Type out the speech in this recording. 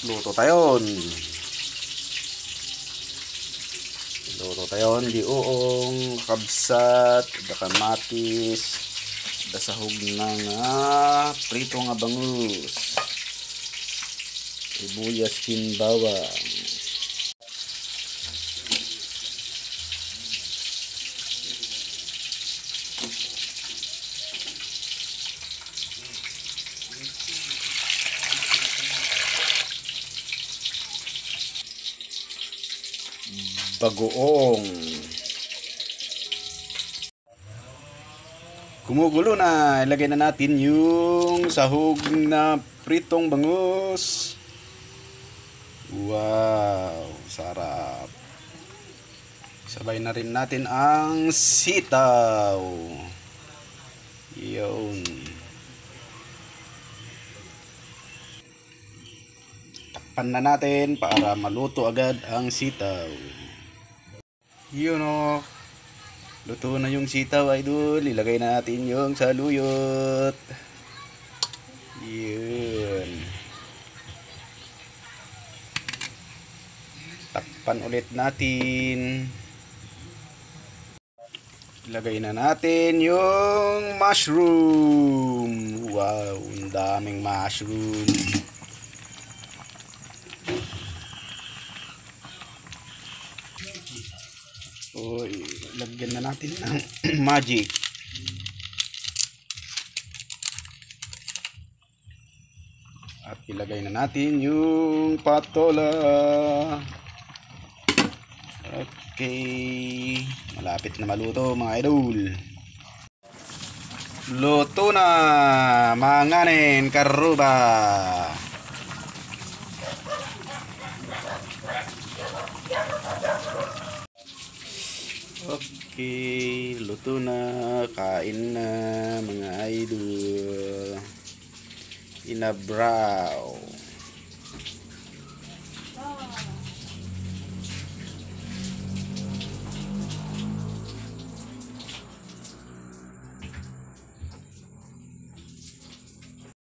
Luto tayon. Luto tayon di uong kabsat, da kamatis, da sahog ng prito nga bangus. Sibuyas kin bawang. Bagoong. Kumukulo na, ilagay na natin yung sahog na pritong bangus. Wow, sarap. Sabay na rin natin ang sitaw. Yun. Takpan na natin para maluto agad ang sitaw. Yun o. Luto na yung sitaw, idol. Ilagay na natin yung saluyot. Yun. Takpan ulit natin. Ilagay na natin yung mushroom. Wow, ang daming mushroom. So, lagyan na natin ng magic. At ilagay na natin yung patola. Okay. Malapit na maluto mga idol. Luto na mga nganin karuba. Okay, luto na, kain na mga idol. Inabraw.